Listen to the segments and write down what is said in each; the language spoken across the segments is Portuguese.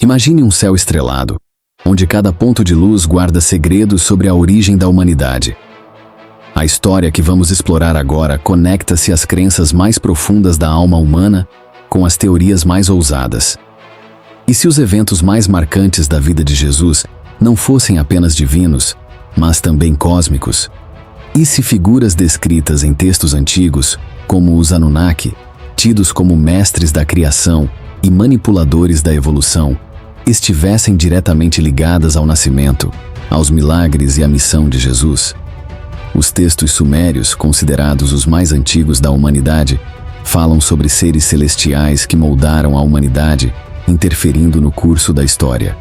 Imagine um céu estrelado, onde cada ponto de luz guarda segredos sobre a origem da humanidade. A história que vamos explorar agora conecta-se às crenças mais profundas da alma humana com as teorias mais ousadas. E se os eventos mais marcantes da vida de Jesus não fossem apenas divinos, mas também cósmicos? E se figuras descritas em textos antigos, como os Anunnaki, tidos como mestres da criação e manipuladores da evolução, estivessem diretamente ligadas ao nascimento, aos milagres e à missão de Jesus? Os textos sumérios, considerados os mais antigos da humanidade, falam sobre seres celestiais que moldaram a humanidade, interferindo no curso da história.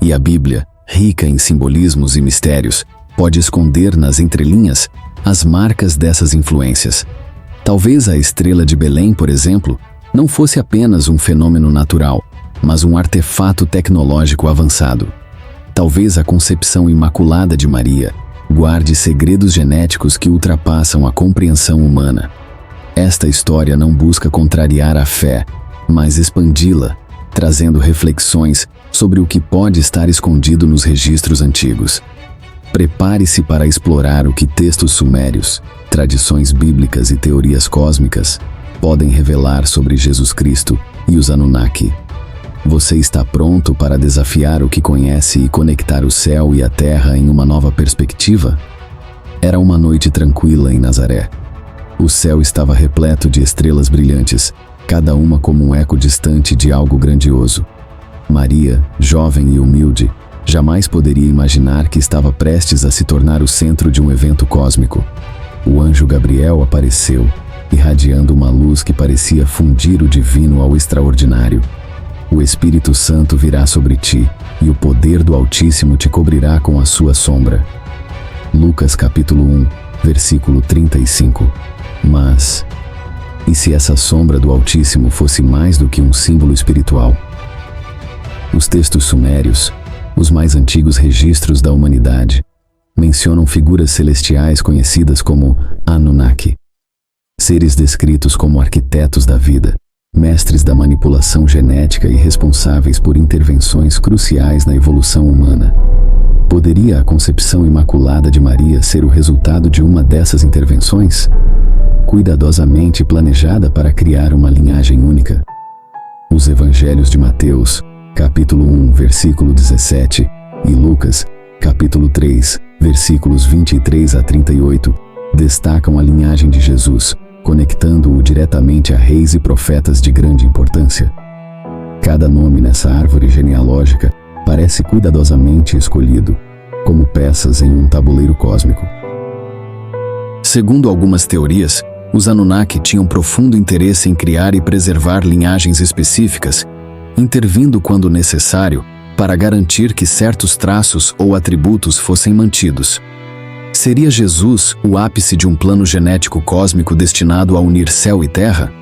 E a Bíblia, rica em simbolismos e mistérios, pode esconder nas entrelinhas as marcas dessas influências. Talvez a estrela de Belém, por exemplo, não fosse apenas um fenômeno natural, mas um artefato tecnológico avançado. Talvez a concepção imaculada de Maria guarde segredos genéticos que ultrapassam a compreensão humana. Esta história não busca contrariar a fé, mas expandi-la, trazendo reflexões sobre o que pode estar escondido nos registros antigos. Prepare-se para explorar o que textos sumérios, tradições bíblicas e teorias cósmicas podem revelar sobre Jesus Cristo e os Anunnaki. Você está pronto para desafiar o que conhece e conectar o céu e a terra em uma nova perspectiva? Era uma noite tranquila em Nazaré. O céu estava repleto de estrelas brilhantes, cada uma como um eco distante de algo grandioso. Maria, jovem e humilde, jamais poderia imaginar que estava prestes a se tornar o centro de um evento cósmico. O anjo Gabriel apareceu, irradiando uma luz que parecia fundir o divino ao extraordinário. O Espírito Santo virá sobre ti, e o poder do Altíssimo te cobrirá com a sua sombra. Lucas capítulo 1, versículo 35. Mas, e se essa sombra do Altíssimo fosse mais do que um símbolo espiritual? Os textos sumérios, os mais antigos registros da humanidade, mencionam figuras celestiais conhecidas como Anunnaki. Seres descritos como arquitetos da vida, mestres da manipulação genética e responsáveis por intervenções cruciais na evolução humana. Poderia a concepção imaculada de Maria ser o resultado de uma dessas intervenções? Cuidadosamente planejada para criar uma linhagem única? Os evangelhos de Mateus, capítulo 1, versículo 17, e Lucas, capítulo 3, versículos 23 a 38, destacam a linhagem de Jesus, conectando-o diretamente a reis e profetas de grande importância. Cada nome nessa árvore genealógica parece cuidadosamente escolhido, como peças em um tabuleiro cósmico. Segundo algumas teorias, os Anunnaki tinham profundo interesse em criar e preservar linhagens específicas, intervindo quando necessário para garantir que certos traços ou atributos fossem mantidos. Seria Jesus o ápice de um plano genético cósmico destinado a unir céu e terra?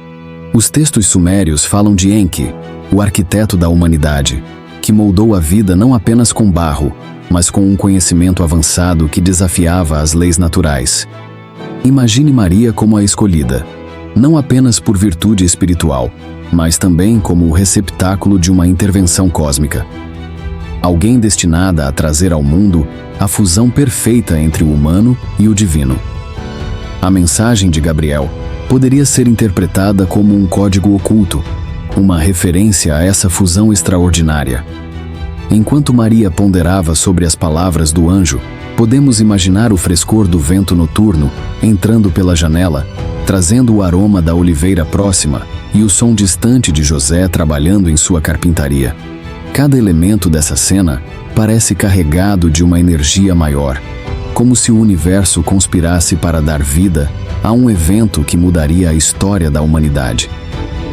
Os textos sumérios falam de Enki, o arquiteto da humanidade, que moldou a vida não apenas com barro, mas com um conhecimento avançado que desafiava as leis naturais. Imagine Maria como a escolhida, não apenas por virtude espiritual, mas também como o receptáculo de uma intervenção cósmica. Alguém destinada a trazer ao mundo a fusão perfeita entre o humano e o divino. A mensagem de Gabriel poderia ser interpretada como um código oculto, uma referência a essa fusão extraordinária. Enquanto Maria ponderava sobre as palavras do anjo, podemos imaginar o frescor do vento noturno entrando pela janela, trazendo o aroma da oliveira próxima e o som distante de José trabalhando em sua carpintaria. Cada elemento dessa cena parece carregado de uma energia maior, como se o universo conspirasse para dar vida a um evento que mudaria a história da humanidade.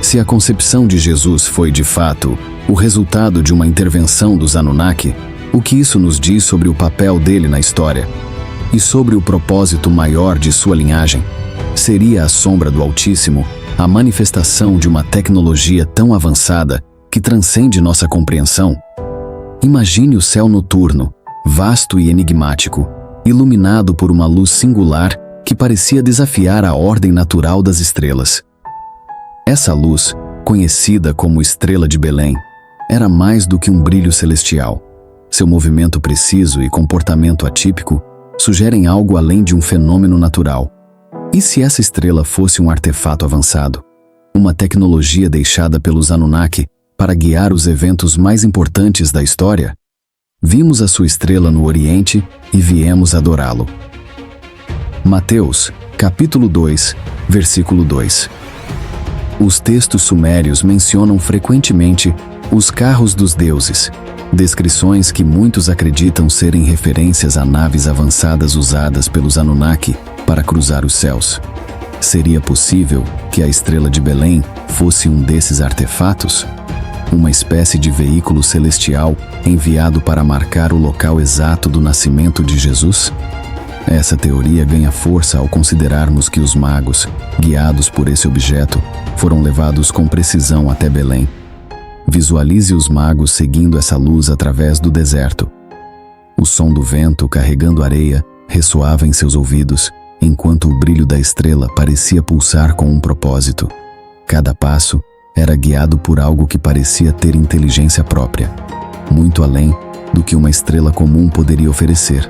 Se a concepção de Jesus foi, de fato, o resultado de uma intervenção dos Anunnaki, o que isso nos diz sobre o papel dele na história? E sobre o propósito maior de sua linhagem? Seria a sombra do Altíssimo a manifestação de uma tecnologia tão avançada que transcende nossa compreensão? Imagine o céu noturno, vasto e enigmático, iluminado por uma luz singular que parecia desafiar a ordem natural das estrelas. Essa luz, conhecida como Estrela de Belém, era mais do que um brilho celestial. Seu movimento preciso e comportamento atípico sugerem algo além de um fenômeno natural. E se essa estrela fosse um artefato avançado? Uma tecnologia deixada pelos Anunnaki para guiar os eventos mais importantes da história? Vimos a sua estrela no Oriente e viemos adorá-lo. Mateus, capítulo 2, versículo 2. Os textos sumérios mencionam frequentemente os carros dos deuses, descrições que muitos acreditam serem referências a naves avançadas usadas pelos Anunnaki para cruzar os céus. Seria possível que a estrela de Belém fosse um desses artefatos? Uma espécie de veículo celestial enviado para marcar o local exato do nascimento de Jesus? Essa teoria ganha força ao considerarmos que os magos, guiados por esse objeto, foram levados com precisão até Belém. Visualize os magos seguindo essa luz através do deserto. O som do vento carregando areia ressoava em seus ouvidos, enquanto o brilho da estrela parecia pulsar com um propósito. Cada passo era guiado por algo que parecia ter inteligência própria, muito além do que uma estrela comum poderia oferecer.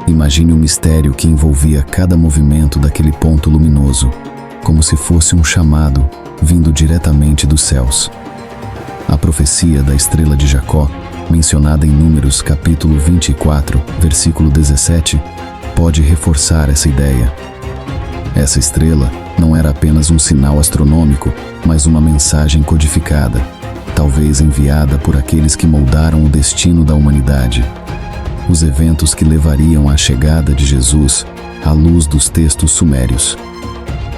Imagine o mistério que envolvia cada movimento daquele ponto luminoso, como se fosse um chamado vindo diretamente dos céus. A profecia da estrela de Jacó, mencionada em Números capítulo 24, versículo 17, pode reforçar essa ideia. Essa estrela não era apenas um sinal astronômico, mas uma mensagem codificada, talvez enviada por aqueles que moldaram o destino da humanidade. Os eventos que levariam à chegada de Jesus à luz dos textos sumérios.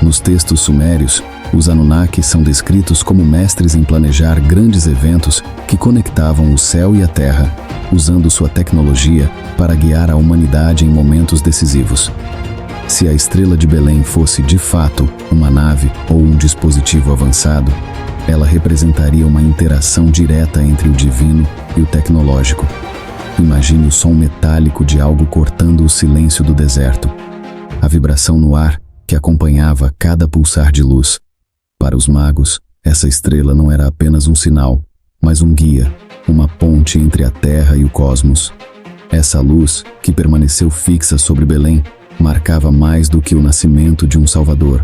Nos textos sumérios, os Anunnaki são descritos como mestres em planejar grandes eventos que conectavam o céu e a terra, usando sua tecnologia para guiar a humanidade em momentos decisivos. Se a estrela de Belém fosse, de fato, uma nave ou um dispositivo avançado, ela representaria uma interação direta entre o divino e o tecnológico. Imagine o som metálico de algo cortando o silêncio do deserto, a vibração no ar que acompanhava cada pulsar de luz. Para os magos, essa estrela não era apenas um sinal, mas um guia, uma ponte entre a Terra e o cosmos. Essa luz, que permaneceu fixa sobre Belém, marcava mais do que o nascimento de um Salvador.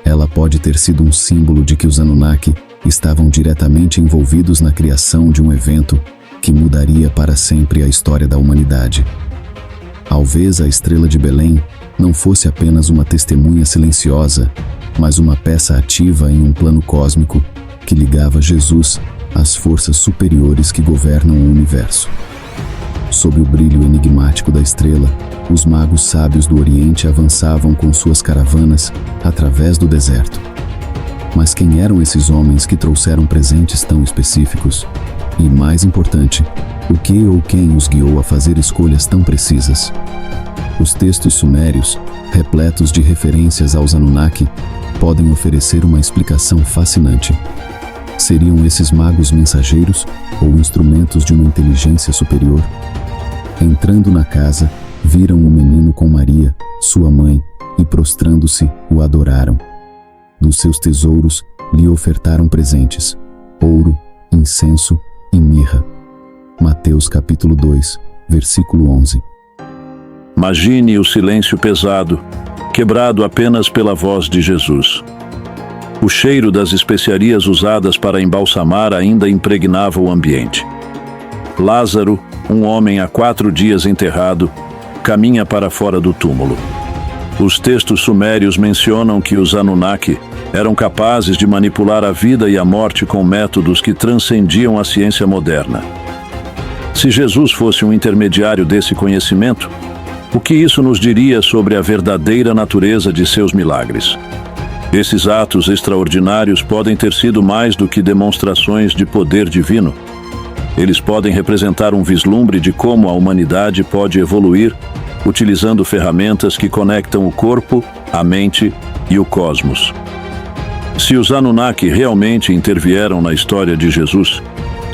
Ela pode ter sido um símbolo de que os Anunnaki estavam diretamente envolvidos na criação de um evento que mudaria para sempre a história da humanidade. Talvez a estrela de Belém não fosse apenas uma testemunha silenciosa, mas uma peça ativa em um plano cósmico que ligava Jesus às forças superiores que governam o universo. Sob o brilho enigmático da estrela, os magos sábios do Oriente avançavam com suas caravanas através do deserto. Mas quem eram esses homens que trouxeram presentes tão específicos? E, mais importante, o que ou quem os guiou a fazer escolhas tão precisas? Os textos sumérios, repletos de referências aos Anunnaki, podem oferecer uma explicação fascinante. Seriam esses magos mensageiros ou instrumentos de uma inteligência superior? Entrando na casa, viram o menino com Maria, sua mãe, e prostrando-se, o adoraram. Dos seus tesouros, lhe ofertaram presentes: ouro, incenso e mirra. Mateus capítulo 2, versículo 11. Imagine o silêncio pesado, quebrado apenas pela voz de Jesus. O cheiro das especiarias usadas para embalsamar ainda impregnava o ambiente. Lázaro, um homem há 4 dias enterrado, caminha para fora do túmulo. Os textos sumérios mencionam que os Anunnaki eram capazes de manipular a vida e a morte com métodos que transcendiam a ciência moderna. Se Jesus fosse um intermediário desse conhecimento, o que isso nos diria sobre a verdadeira natureza de seus milagres? Esses atos extraordinários podem ter sido mais do que demonstrações de poder divino. Eles podem representar um vislumbre de como a humanidade pode evoluir, utilizando ferramentas que conectam o corpo, a mente e o cosmos. Se os Anunnaki realmente intervieram na história de Jesus,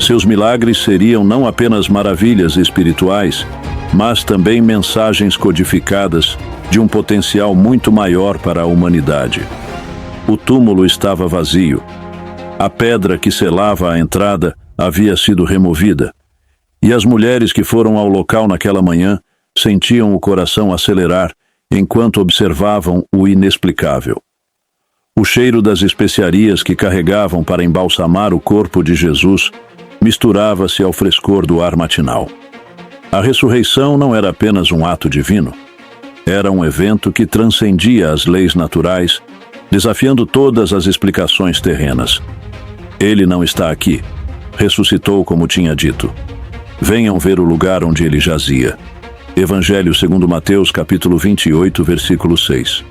seus milagres seriam não apenas maravilhas espirituais, mas também mensagens codificadas de um potencial muito maior para a humanidade. O túmulo estava vazio. A pedra que selava a entrada havia sido removida, e as mulheres que foram ao local naquela manhã sentiam o coração acelerar enquanto observavam o inexplicável. O cheiro das especiarias que carregavam para embalsamar o corpo de Jesus misturava-se ao frescor do ar matinal. A ressurreição não era apenas um ato divino. Era um evento que transcendia as leis naturais, desafiando todas as explicações terrenas. Ele não está aqui. Ressuscitou como tinha dito. Venham ver o lugar onde ele jazia. Evangelho segundo Mateus, capítulo 28, versículo 6.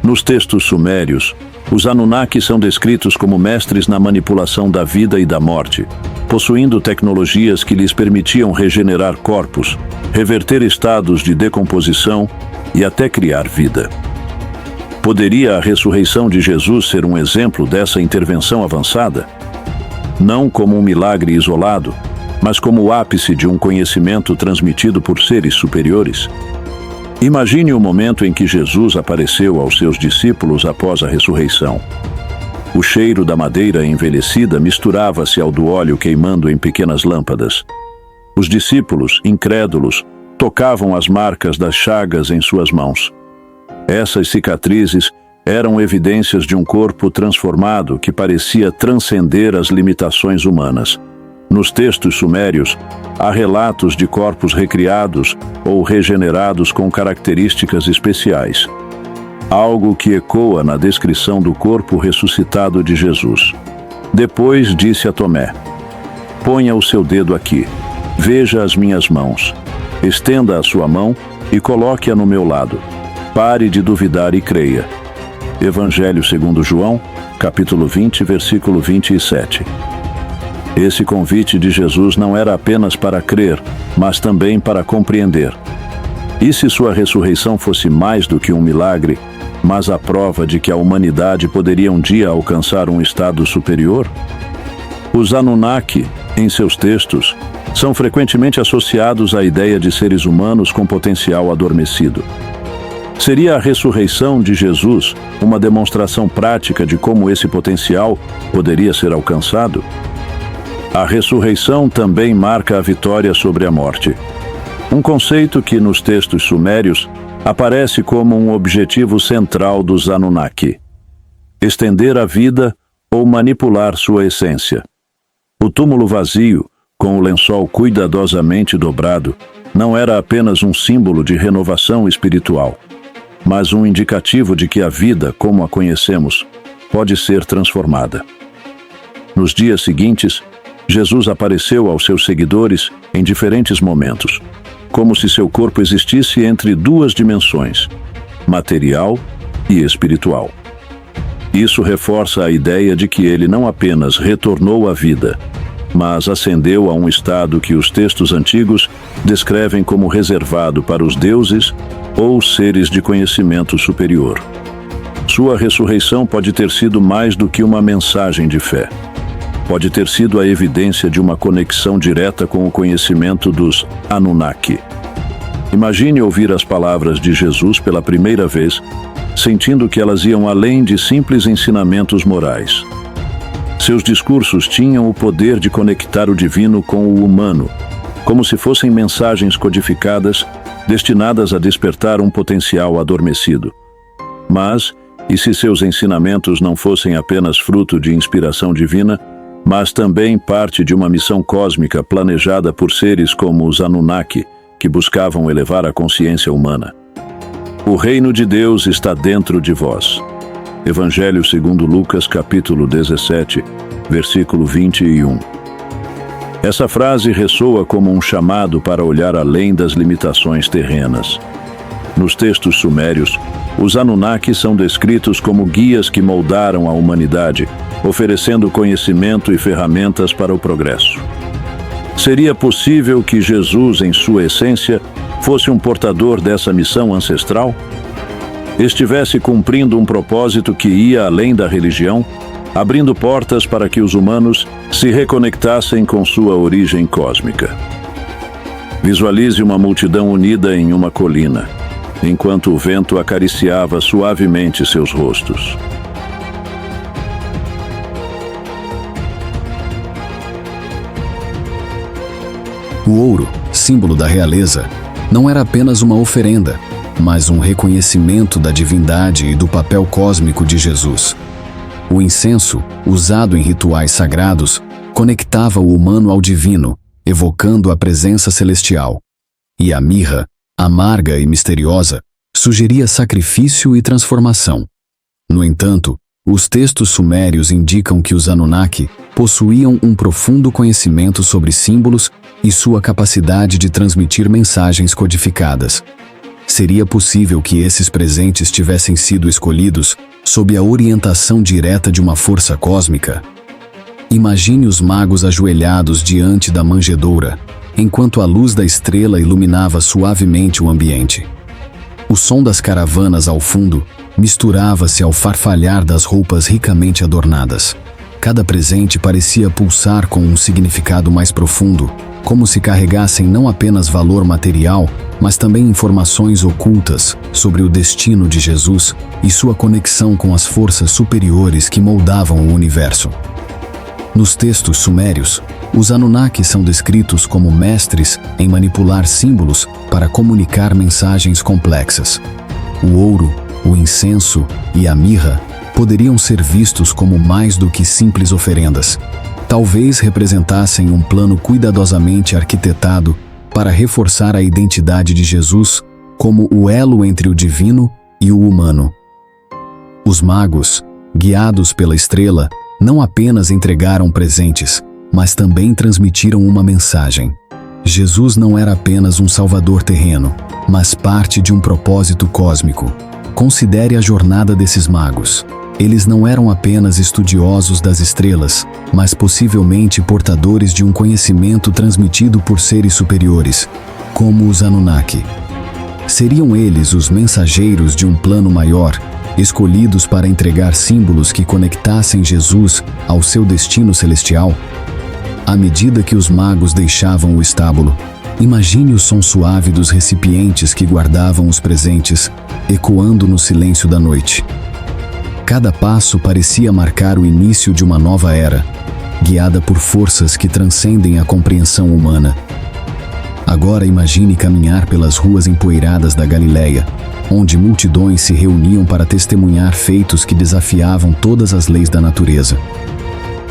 Nos textos sumérios, os Anunnaki são descritos como mestres na manipulação da vida e da morte, possuindo tecnologias que lhes permitiam regenerar corpos, reverter estados de decomposição e até criar vida. Poderia a ressurreição de Jesus ser um exemplo dessa intervenção avançada? Não como um milagre isolado, mas como o ápice de um conhecimento transmitido por seres superiores. Imagine o momento em que Jesus apareceu aos seus discípulos após a ressurreição. O cheiro da madeira envelhecida misturava-se ao do óleo queimando em pequenas lâmpadas. Os discípulos, incrédulos, tocavam as marcas das chagas em suas mãos. Essas cicatrizes eram evidências de um corpo transformado que parecia transcender as limitações humanas. Nos textos sumérios, há relatos de corpos recriados ou regenerados com características especiais, algo que ecoa na descrição do corpo ressuscitado de Jesus. Depois disse a Tomé: ponha o seu dedo aqui, veja as minhas mãos, estenda a sua mão e coloque-a no meu lado. Pare de duvidar e creia. Evangelho segundo João, capítulo 20, versículo 27. Esse convite de Jesus não era apenas para crer, mas também para compreender. E se sua ressurreição fosse mais do que um milagre, mas a prova de que a humanidade poderia um dia alcançar um estado superior? Os Anunnaki, em seus textos, são frequentemente associados à ideia de seres humanos com potencial adormecido. Seria a ressurreição de Jesus uma demonstração prática de como esse potencial poderia ser alcançado? A ressurreição também marca a vitória sobre a morte. Um conceito que nos textos sumérios aparece como um objetivo central dos Anunnaki: estender a vida ou manipular sua essência. O túmulo vazio, com o lençol cuidadosamente dobrado, não era apenas um símbolo de renovação espiritual, mas um indicativo de que a vida, como a conhecemos, pode ser transformada. Nos dias seguintes, Jesus apareceu aos seus seguidores em diferentes momentos, como se seu corpo existisse entre duas dimensões, material e espiritual. Isso reforça a ideia de que ele não apenas retornou à vida, mas ascendeu a um estado que os textos antigos descrevem como reservado para os deuses ou seres de conhecimento superior. Sua ressurreição pode ter sido mais do que uma mensagem de fé. Pode ter sido a evidência de uma conexão direta com o conhecimento dos Anunnaki. Imagine ouvir as palavras de Jesus pela primeira vez, sentindo que elas iam além de simples ensinamentos morais. Seus discursos tinham o poder de conectar o divino com o humano, como se fossem mensagens codificadas, destinadas a despertar um potencial adormecido. Mas, e se seus ensinamentos não fossem apenas fruto de inspiração divina, mas também parte de uma missão cósmica planejada por seres como os Anunnaki, que buscavam elevar a consciência humana? O reino de Deus está dentro de vós. Evangelho segundo Lucas, capítulo 17, versículo 21. Essa frase ressoa como um chamado para olhar além das limitações terrenas. Nos textos sumérios, os Anunnaki são descritos como guias que moldaram a humanidade, oferecendo conhecimento e ferramentas para o progresso. Seria possível que Jesus, em sua essência, fosse um portador dessa missão ancestral? Estivesse cumprindo um propósito que ia além da religião, abrindo portas para que os humanos se reconectassem com sua origem cósmica. Visualize uma multidão unida em uma colina, enquanto o vento acariciava suavemente seus rostos. O ouro, símbolo da realeza, não era apenas uma oferenda, mas um reconhecimento da divindade e do papel cósmico de Jesus. O incenso, usado em rituais sagrados, conectava o humano ao divino, evocando a presença celestial. E a mirra, amarga e misteriosa, sugeria sacrifício e transformação. No entanto, os textos sumérios indicam que os Anunnaki possuíam um profundo conhecimento sobre símbolos e sua capacidade de transmitir mensagens codificadas. Seria possível que esses presentes tivessem sido escolhidos sob a orientação direta de uma força cósmica? Imagine os magos ajoelhados diante da manjedoura, enquanto a luz da estrela iluminava suavemente o ambiente. O som das caravanas ao fundo misturava-se ao farfalhar das roupas ricamente adornadas. Cada presente parecia pulsar com um significado mais profundo, como se carregassem não apenas valor material, mas também informações ocultas sobre o destino de Jesus e sua conexão com as forças superiores que moldavam o universo. Nos textos sumérios, os Anunnaki são descritos como mestres em manipular símbolos para comunicar mensagens complexas. O ouro, o incenso e a mirra poderiam ser vistos como mais do que simples oferendas. Talvez representassem um plano cuidadosamente arquitetado para reforçar a identidade de Jesus como o elo entre o divino e o humano. Os magos, guiados pela estrela, não apenas entregaram presentes, mas também transmitiram uma mensagem. Jesus não era apenas um salvador terreno, mas parte de um propósito cósmico. Considere a jornada desses magos. Eles não eram apenas estudiosos das estrelas, mas possivelmente portadores de um conhecimento transmitido por seres superiores, como os Anunnaki. Seriam eles os mensageiros de um plano maior, escolhidos para entregar símbolos que conectassem Jesus ao seu destino celestial? À medida que os magos deixavam o estábulo, imagine o som suave dos recipientes que guardavam os presentes, ecoando no silêncio da noite. Cada passo parecia marcar o início de uma nova era, guiada por forças que transcendem a compreensão humana. Agora imagine caminhar pelas ruas empoeiradas da Galileia, onde multidões se reuniam para testemunhar feitos que desafiavam todas as leis da natureza.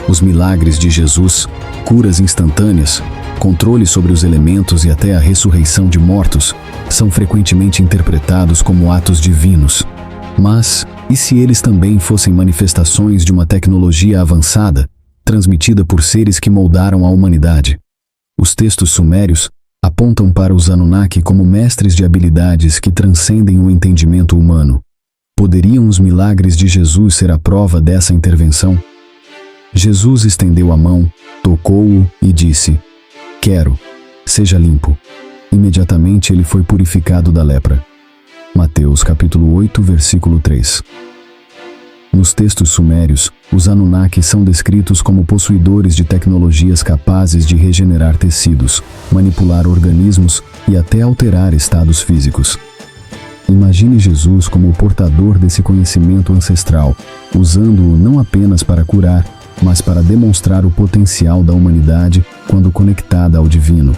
Os milagres de Jesus, curas instantâneas, controle sobre os elementos e até a ressurreição de mortos, são frequentemente interpretados como atos divinos. Mas, e se eles também fossem manifestações de uma tecnologia avançada, transmitida por seres que moldaram a humanidade? Os textos sumérios apontam para os Anunnaki como mestres de habilidades que transcendem o entendimento humano. Poderiam os milagres de Jesus ser a prova dessa intervenção? Jesus estendeu a mão, tocou-o e disse: "Quero, seja limpo." Imediatamente ele foi purificado da lepra. Mateus capítulo 8, versículo 3. Nos textos sumérios, os Anunnaki são descritos como possuidores de tecnologias capazes de regenerar tecidos, manipular organismos e até alterar estados físicos. Imagine Jesus como o portador desse conhecimento ancestral, usando-o não apenas para curar, mas para demonstrar o potencial da humanidade quando conectada ao divino.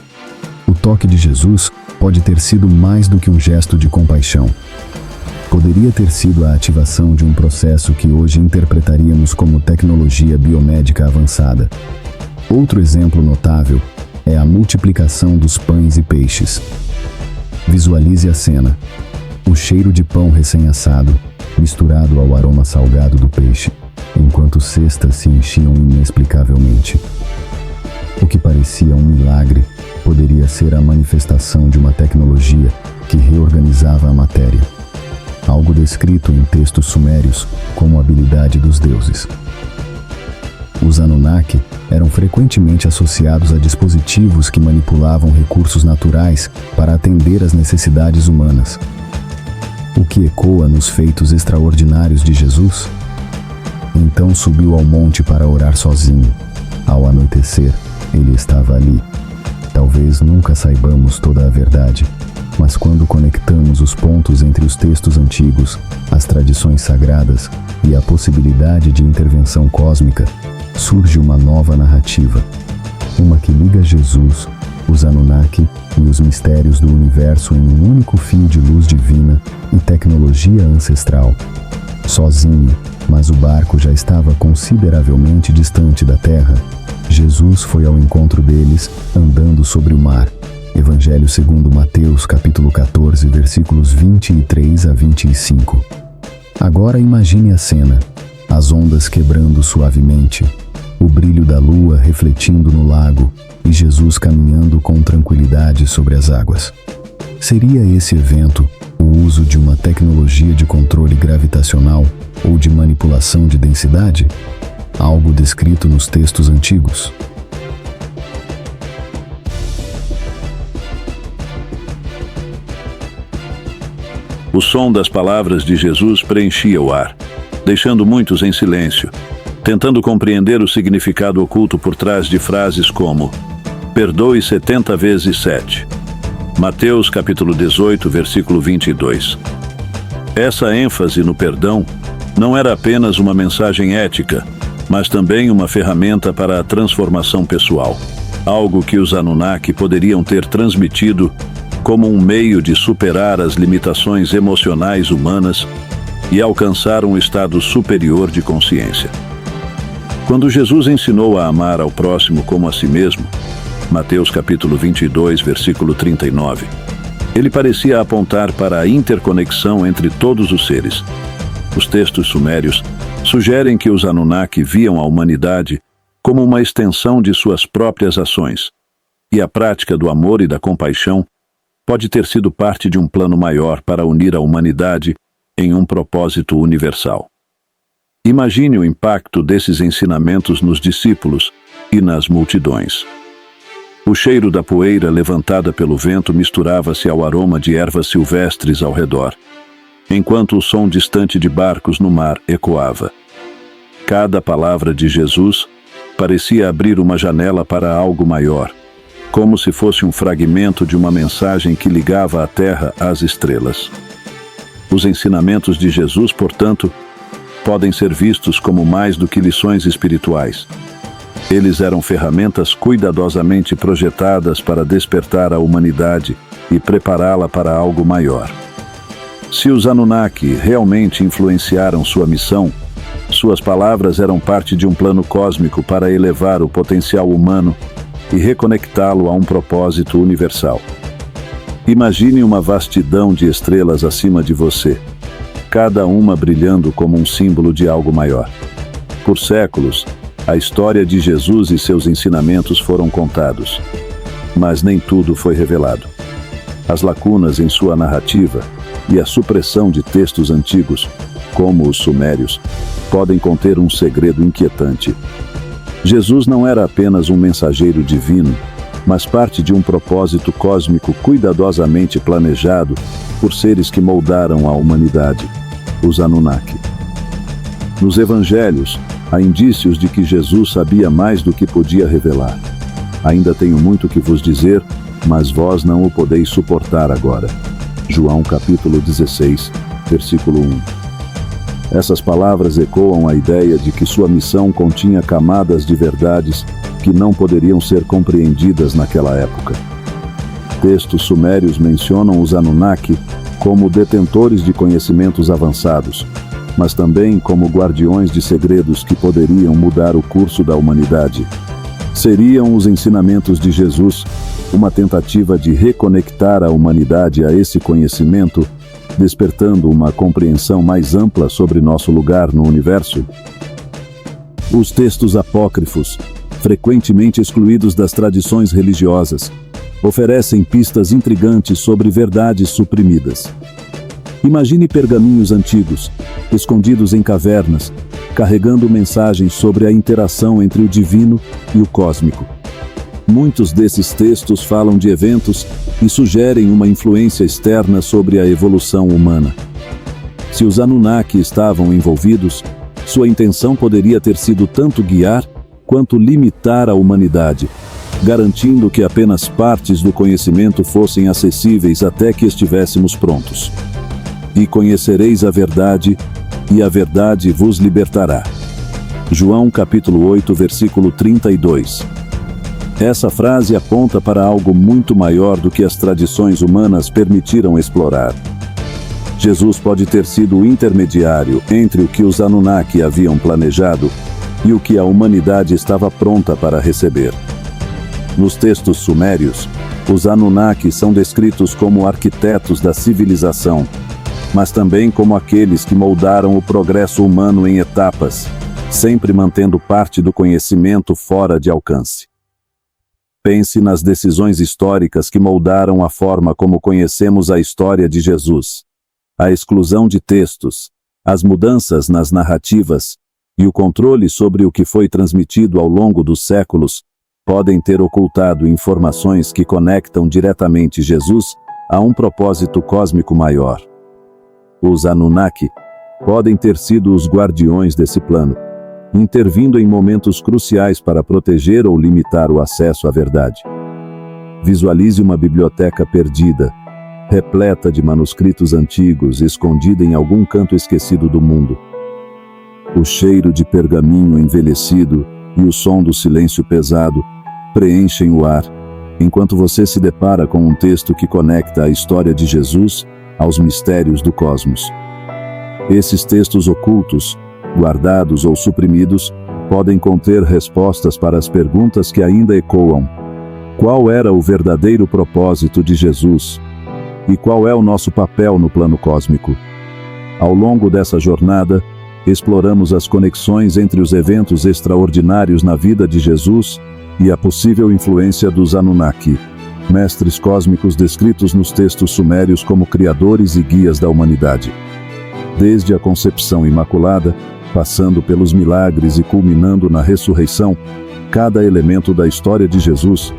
O toque de Jesus pode ter sido mais do que um gesto de compaixão. Poderia ter sido a ativação de um processo que hoje interpretaríamos como tecnologia biomédica avançada. Outro exemplo notável é a multiplicação dos pães e peixes. Visualize a cena: o cheiro de pão recém-assado, misturado ao aroma salgado do peixe, enquanto cestas se enchiam inexplicavelmente. O que parecia um milagre poderia ser a manifestação de uma tecnologia que reorganizava a matéria. Algo descrito em textos sumérios como habilidade dos deuses. Os Anunnaki eram frequentemente associados a dispositivos que manipulavam recursos naturais para atender às necessidades humanas. O que ecoa nos feitos extraordinários de Jesus? Então subiu ao monte para orar sozinho. Ao anoitecer, ele estava ali. Talvez nunca saibamos toda a verdade, mas quando conectamos os pontos entre os textos antigos, as tradições sagradas e a possibilidade de intervenção cósmica, surge uma nova narrativa, uma que liga Jesus os Anunnaki e os mistérios do universo em um único fio de luz divina e tecnologia ancestral. Sozinho, mas o barco já estava consideravelmente distante da Terra, Jesus foi ao encontro deles, andando sobre o mar. Evangelho segundo Mateus, capítulo 14, versículos 23 a 25. Agora imagine a cena, as ondas quebrando suavemente, o brilho da lua refletindo no lago e Jesus caminhando com tranquilidade sobre as águas. Seria esse evento o uso de uma tecnologia de controle gravitacional ou de manipulação de densidade? Algo descrito nos textos antigos. O som das palavras de Jesus preenchia o ar, deixando muitos em silêncio, tentando compreender o significado oculto por trás de frases como perdoe 70 vezes 7. Mateus capítulo 18, versículo 22. Essa ênfase no perdão não era apenas uma mensagem ética, mas também uma ferramenta para a transformação pessoal, algo que os Anunnaki poderiam ter transmitido como um meio de superar as limitações emocionais humanas e alcançar um estado superior de consciência. Quando Jesus ensinou a amar ao próximo como a si mesmo, Mateus capítulo 22, versículo 39, ele parecia apontar para a interconexão entre todos os seres. Os textos sumérios sugerem que os Anunnaki viam a humanidade como uma extensão de suas próprias ações, e a prática do amor e da compaixão pode ter sido parte de um plano maior para unir a humanidade em um propósito universal. Imagine o impacto desses ensinamentos nos discípulos e nas multidões. O cheiro da poeira levantada pelo vento misturava-se ao aroma de ervas silvestres ao redor, enquanto o som distante de barcos no mar ecoava. Cada palavra de Jesus parecia abrir uma janela para algo maior, como se fosse um fragmento de uma mensagem que ligava a terra às estrelas. Os ensinamentos de Jesus, portanto, podem ser vistos como mais do que lições espirituais. Eles eram ferramentas cuidadosamente projetadas para despertar a humanidade e prepará-la para algo maior. Se os Anunnaki realmente influenciaram sua missão, suas palavras eram parte de um plano cósmico para elevar o potencial humano e reconectá-lo a um propósito universal. Imagine uma vastidão de estrelas acima de você, cada uma brilhando como um símbolo de algo maior. Por séculos, a história de Jesus e seus ensinamentos foram contados, mas nem tudo foi revelado. As lacunas em sua narrativa e a supressão de textos antigos, como os sumérios, podem conter um segredo inquietante. Jesus não era apenas um mensageiro divino, mas parte de um propósito cósmico cuidadosamente planejado por seres que moldaram a humanidade, os Anunnaki. Nos evangelhos, há indícios de que Jesus sabia mais do que podia revelar. Ainda tenho muito que vos dizer, mas vós não o podeis suportar agora. João capítulo 16, versículo 1. Essas palavras ecoam a ideia de que sua missão continha camadas de verdades que não poderiam ser compreendidas naquela época. Textos sumérios mencionam os Anunnaki como detentores de conhecimentos avançados, mas também como guardiões de segredos que poderiam mudar o curso da humanidade. Seriam os ensinamentos de Jesus uma tentativa de reconectar a humanidade a esse conhecimento, despertando uma compreensão mais ampla sobre nosso lugar no universo? Os textos apócrifos, frequentemente excluídos das tradições religiosas, oferecem pistas intrigantes sobre verdades suprimidas. Imagine pergaminhos antigos, escondidos em cavernas, carregando mensagens sobre a interação entre o divino e o cósmico. Muitos desses textos falam de eventos e sugerem uma influência externa sobre a evolução humana. Se os Anunnaki estavam envolvidos, sua intenção poderia ter sido tanto guiar quanto limitar a humanidade, garantindo que apenas partes do conhecimento fossem acessíveis até que estivéssemos prontos. E conhecereis a verdade, e a verdade vos libertará. João capítulo 8, versículo 32. Essa frase aponta para algo muito maior do que as tradições humanas permitiram explorar. Jesus pode ter sido o intermediário entre o que os Anunnaki haviam planejado e o que a humanidade estava pronta para receber. Nos textos sumérios, os Anunnaki são descritos como arquitetos da civilização, mas também como aqueles que moldaram o progresso humano em etapas, sempre mantendo parte do conhecimento fora de alcance. Pense nas decisões históricas que moldaram a forma como conhecemos a história de Jesus. A exclusão de textos, as mudanças nas narrativas e o controle sobre o que foi transmitido ao longo dos séculos podem ter ocultado informações que conectam diretamente Jesus a um propósito cósmico maior. Os Anunnaki podem ter sido os guardiões desse plano, intervindo em momentos cruciais para proteger ou limitar o acesso à verdade. Visualize uma biblioteca perdida, repleta de manuscritos antigos, escondida em algum canto esquecido do mundo. O cheiro de pergaminho envelhecido e o som do silêncio pesado preenchem o ar, enquanto você se depara com um texto que conecta a história de Jesus aos mistérios do cosmos. Esses textos ocultos, guardados ou suprimidos, podem conter respostas para as perguntas que ainda ecoam. Qual era o verdadeiro propósito de Jesus? E qual é o nosso papel no plano cósmico? Ao longo dessa jornada, exploramos as conexões entre os eventos extraordinários na vida de Jesus e a possível influência dos Anunnaki, mestres cósmicos descritos nos textos sumérios como criadores e guias da humanidade. Desde a concepção imaculada, passando pelos milagres e culminando na ressurreição, cada elemento da história de Jesus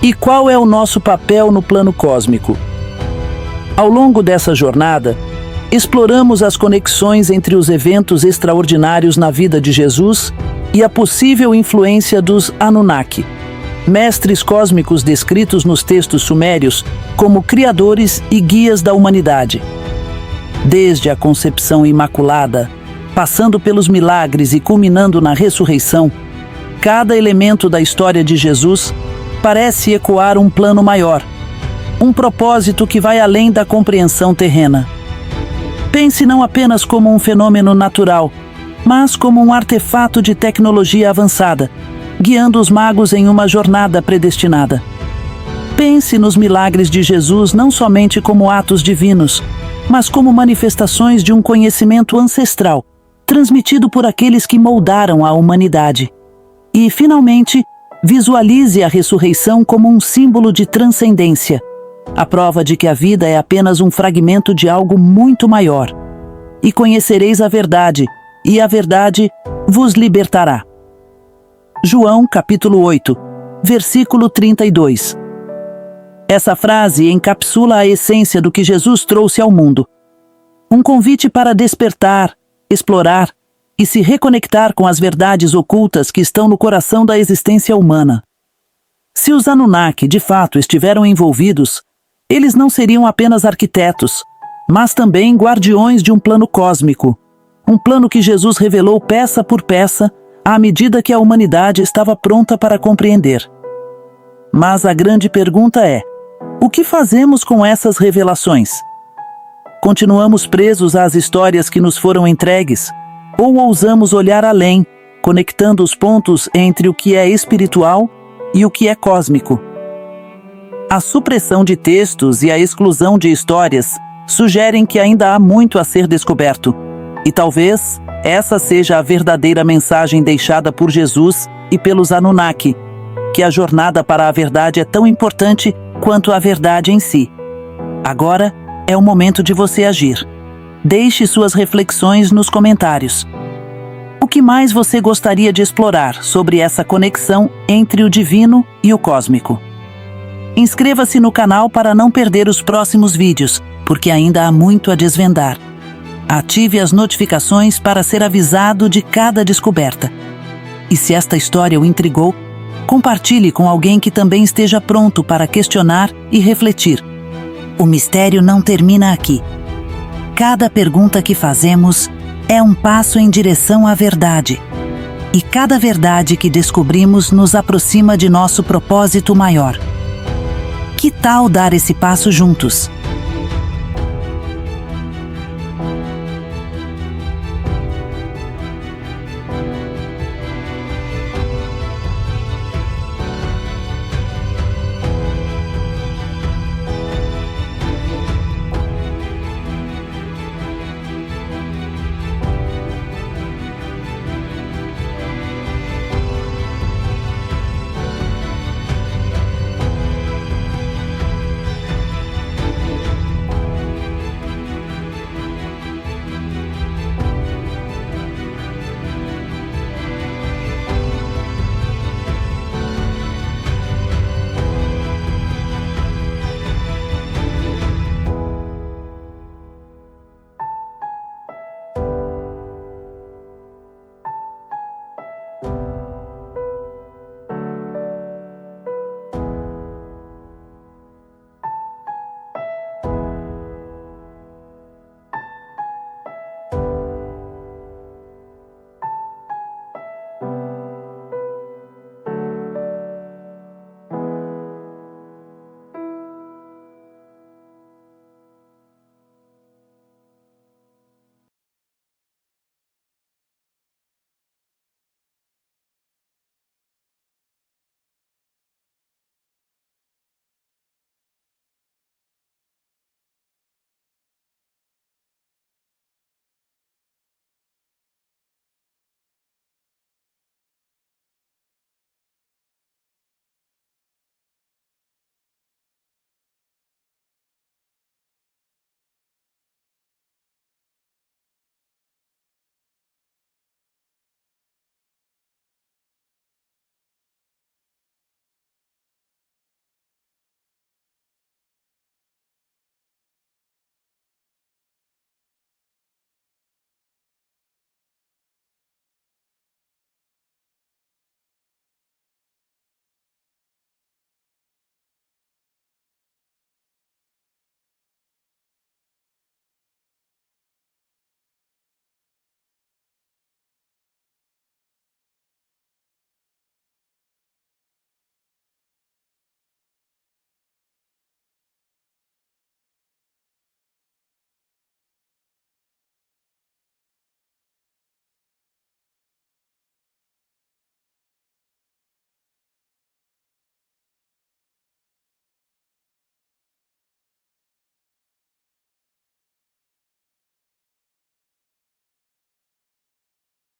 E qual é o nosso papel no plano cósmico? Ao longo dessa jornada, exploramos as conexões entre os eventos extraordinários na vida de Jesus e a possível influência dos Anunnaki, mestres cósmicos descritos nos textos sumérios como criadores e guias da humanidade. Desde a concepção imaculada, passando pelos milagres e culminando na ressurreição, cada elemento da história de Jesus parece ecoar um plano maior, um propósito que vai além da compreensão terrena. Pense não apenas como um fenômeno natural, mas como um artefato de tecnologia avançada, guiando os magos em uma jornada predestinada. Pense nos milagres de Jesus não somente como atos divinos, mas como manifestações de um conhecimento ancestral, transmitido por aqueles que moldaram a humanidade. E, finalmente, visualize a ressurreição como um símbolo de transcendência, a prova de que a vida é apenas um fragmento de algo muito maior. E conhecereis a verdade, e a verdade vos libertará. João, capítulo 8, versículo 32. Essa frase encapsula a essência do que Jesus trouxe ao mundo. Um convite para despertar, explorar e se reconectar com as verdades ocultas que estão no coração da existência humana. Se os Anunnaki de fato estiveram envolvidos, eles não seriam apenas arquitetos, mas também guardiões de um plano cósmico, um plano que Jesus revelou peça por peça à medida que a humanidade estava pronta para compreender. Mas a grande pergunta é: o que fazemos com essas revelações? Continuamos presos às histórias que nos foram entregues? Ou ousamos olhar além, conectando os pontos entre o que é espiritual e o que é cósmico? A supressão de textos e a exclusão de histórias sugerem que ainda há muito a ser descoberto. E talvez essa seja a verdadeira mensagem deixada por Jesus e pelos Anunnaki, que a jornada para a verdade é tão importante quanto a verdade em si. Agora é o momento de você agir. Deixe suas reflexões nos comentários. O que mais você gostaria de explorar sobre essa conexão entre o divino e o cósmico? Inscreva-se no canal para não perder os próximos vídeos, porque ainda há muito a desvendar. Ative as notificações para ser avisado de cada descoberta. E se esta história o intrigou, compartilhe com alguém que também esteja pronto para questionar e refletir. O mistério não termina aqui. Cada pergunta que fazemos é um passo em direção à verdade. E cada verdade que descobrimos nos aproxima de nosso propósito maior. Que tal dar esse passo juntos?